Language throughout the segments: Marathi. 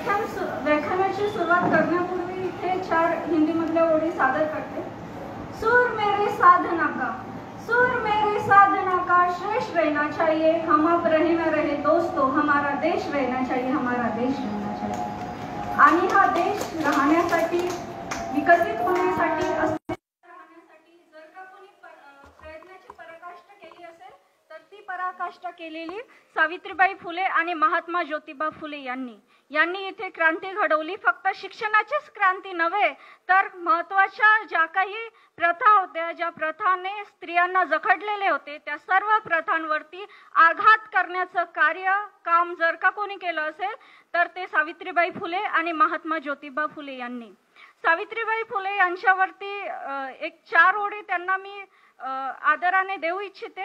व्याख्यानाची सुरुवात करण्यापूर्वी इथे 4 हिंदीमधल्या ओळी सादर करते। सुर मेरे साधना का, सुर मेरे साधना का, श्रेष्ठ रहना चाहिए, हम आप रहे न रहे दोस्तों, हमारा देश रहना चाहिए, हमारा देश रहना चाहिए। आणि हा देश राहण्यासाठी, विकसित होण्यासाठी, राहण्यासाठी जर का कोणी प्रयत्नाची पराकाष्ठा केली असेल तर ती पराकाष्ठा केलेली सावित्रीबाई फुले आणि महात्मा ज्योतिबा फुले यांनी इथे क्रांती घडवली। फक्त शिक्षणाचीच क्रांती नव्हे तर महत्त्वाच्या ज्या काही प्रथा होत्या, ज्या प्रथाने स्त्रियांना जखडलेले होते, त्या सर्व प्रथांवरती आघात करण्याचं काम जर का कोणी केलं असेल तर ते सावित्रीबाई फुले आणि महात्मा ज्योतिबा फुले यांनी। सावित्रीबाई फुले यांच्यावरती एक 4 ओळी त्यांना मी आदराने देऊ इच्छिते।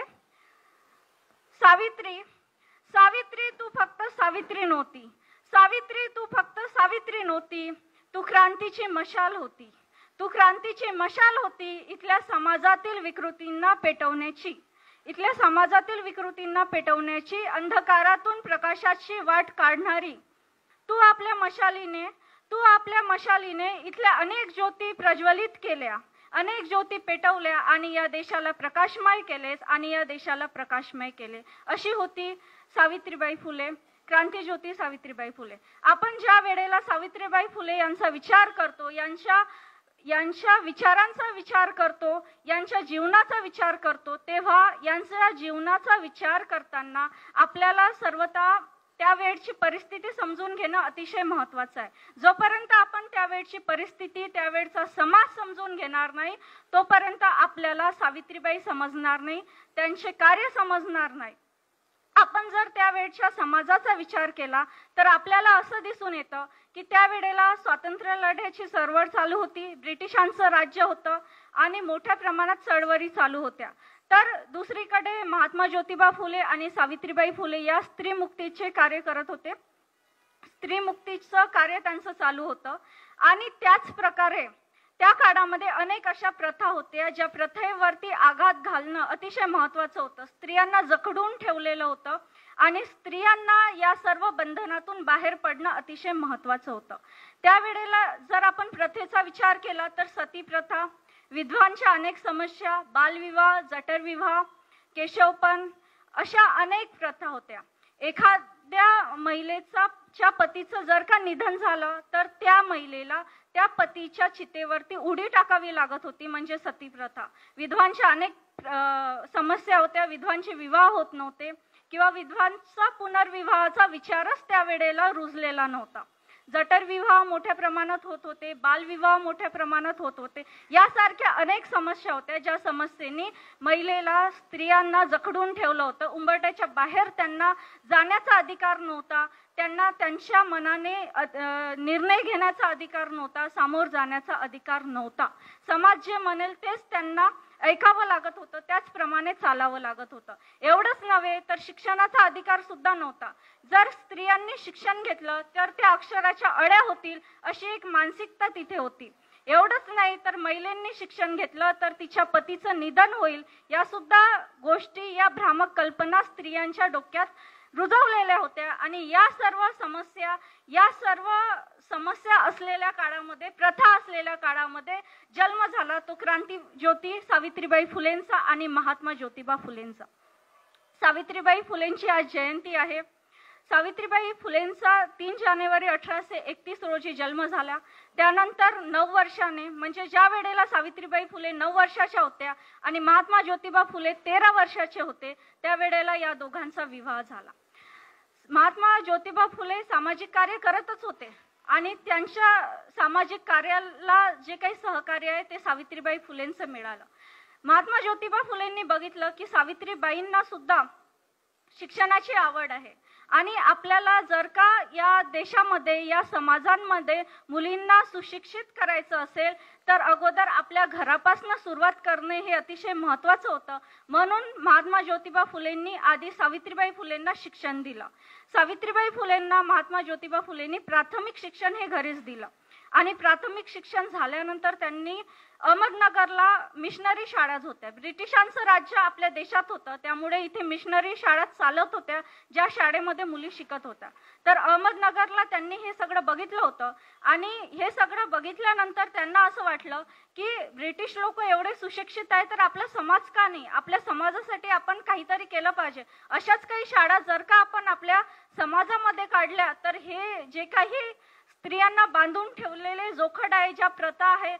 सावित्री, सावित्री तू फक्त सावित्री नव्हती, सावित्री तू फक्त सावित्री नव्हती, तू क्रांतीची मशाल होती, तू क्रांतीची मशाल होती, इथल्या समाजातील विकृतींना पेटवण्याची, इथल्या समाजातील विकृतींना पेटवण्याची, अंधकारातून प्रकाशाची वाट काढणारी। तू आपल्या मशालीने इथल्या अनेक ज्योती प्रज्वलित केल्या, अनेक ज्योती पेटवल्या आणि या देशाला प्रकाशमय केलेस आणि या देशाला प्रकाशमय केले। अशी होती सावित्रीबाई फुले, क्रांतीज्योती सावित्रीबाई फुले। आपण ज्या वेळेला सावित्रीबाई फुले यांचा विचार करतो, यांच्या विचारांचा विचार करतो, यांच्या जीवनाचा विचार करतो, तेव्हा यांच्या जीवनाचा विचार करताना आपल्याला सर्वथा त्यावेळची परिस्थिती समजून घेणं अतिशय महत्त्वाचं आहे। जोपर्यंत आपण त्यावेळची परिस्थिती, त्यावेळचा समाज समजून घेणार नाही तोपर्यंत आपल्याला सावित्रीबाई समजणार नाही, त्यांचे कार्य समजणार नाही। आपण जर त्यावेळच्या समाजाचा विचार केला तर आपल्याला असं दिसून येतं की त्यावेळेला स्वातंत्र्य लढ्याची चळवळ चालू होती, ब्रिटिशांचं राज्य होतं आणि मोठ्या प्रमाणात चळवळी चालू होत्या। तर दुसरीकडे महात्मा ज्योतिबा फुले आणि सावित्रीबाई फुले या स्त्रीमुक्तीचे कार्य करत होते, स्त्रीमुक्तीचं कार्य त्यांचं चालू होतं। आणि त्याच प्रकारे त्या काळामध्ये अनेक अशा प्रथा होत्या ज्या प्रथेवरती आघात घालणं अतिशय महत्त्वाचं होतं, स्त्रियांना जखडून ठेवलेलं होतं आणि स्त्रियांना या सर्व बंधनातून बाहेर पडणं अतिशय महत्त्वाचं होतं। त्यावेळेला जर आपण प्रथेचा विचार केला तर सती प्रथा, विधवांच्या अनेक समस्या, बालविवाह, जठरविवाह, केशवपण अशा अनेक प्रथा होत्या। एखाद्या महिलेच्या पतीचं जर का निधन झालं तर त्या महिलेला त्या पतीच्या चितेवरती उडी टाकावी लागत होती, म्हणजे सती प्रथा। विधवांच्या अनेक समस्या होत्या, विधवांचे विवाह होत नव्हते किंवा विधवांचा पुनर्विवाहाचा विचारच त्यावेळेला रुजलेला नव्हता। जठरविवाह मोठ्या प्रमाणात होत होते, बालविवाह मोठ्या प्रमाणात होत होते, यासारख्या अनेक समस्या होत्या ज्या समस्येने महिलेला, स्त्रियांना जखडून ठेवलं होतं। उंबरठ्याच्या बाहेर त्यांना जाण्याचा अधिकार नव्हता, त्यांना त्यांच्या मनाने निर्णय घेण्याचा अधिकार नव्हता, सामोर जाण्याचा अधिकार नव्हता। समाज जे म्हणेल तेच त्यांना ऐकावं लागत होतं, त्याचप्रमाणे चालावं लागत होतं। एवढंच नव्हे तर शिक्षणाचा अधिकार सुद्धा नव्हता। जर स्त्रियांनी शिक्षण घेतलं तर त्या अक्षराच्या अळ्या होतील अशी एक मानसिकता तिथे होती। एवढंच नाही तर महिलांनी शिक्षण घेतलं तर तिच्या पतीचं निधन होईल, या सुद्धा गोष्टी, या भ्रामक कल्पना स्त्रियांच्या डोक्यात रुजवलेल्या होत्या। आणि या सर्व समस्या असलेल्या काळामध्ये, प्रथा असलेल्या काळामध्ये जन्म झाला तो क्रांतीज्योती सावित्रीबाई फुलेंचा आणि महात्मा ज्योतिबा फुलेंचा। सावित्रीबाई फुलेंची आज जयंती आहे। सावित्रीबाई फुलेंचा 3 जानेवारी 1831 रोजी जन्म झाला। त्यानंतर 9 वर्षाने, म्हणजे ज्या वेळेला सावित्रीबाई फुले 9 वर्षाच्या होत्या आणि महात्मा ज्योतिबा फुले 13 वर्षाचे होते, त्यावेळेला या दोघांचा विवाह झाला। महात्मा ज्योतिबा फुले सामाजिक कार्य करतच होते आणि त्यांच्या सामाजिक कार्याला जे काही सहकार्य आहे ते सावित्रीबाई फुलेंचं मिळालं। महात्मा ज्योतिबा फुलेंनी बघितलं की सावित्रीबाईंना सुद्धा शिक्षणाची आवड आहे आणि आपल्याला जर का या देशामध्ये, या समाजांमध्ये मुलींना सुशिक्षित करायचं असेल तर अगोदर आपल्या घरापासून सुरुवात करणे हे अतिशय महत्त्वाचं होतं। म्हणून महात्मा ज्योतिबा फुलेंनी आधी सावित्रीबाई फुलेंना शिक्षण दिलं। सावित्रीबाई फुलेंना महात्मा ज्योतिबा फुलेंनी प्राथमिक शिक्षण हे घरीच दिलं आणि प्राथमिक शिक्षण झाल्यानंतर त्यांनी अहमदनगरला मिशनरी शाळा होत्या. ब्रिटिशांचं राज्य आपल्या देशात होतं, त्यामुळे इथे मिशनरी शाळा चालत होत्या, ज्या शाळेमध्ये मुली शिकत होत्या. तर अहमदनगरला त्यांनी हे सगळं बघितलं होतं आणि हे सगळं बघितल्यानंतर त्यांना असं वाटलं की ब्रिटिश लोक एवढे सुशिक्षित आहेत, तर आपला समाज का नाही, आपल्या समाजासाठी आपण काहीतरी केलं पाहिजे. अशाच काही शाळा जर का आपण आपल्या समाजामध्ये काढल्या तर हे जे काही स्त्रियांना बांधून ठेवलेले जोखड आहे, ज्या प्रथा आहे,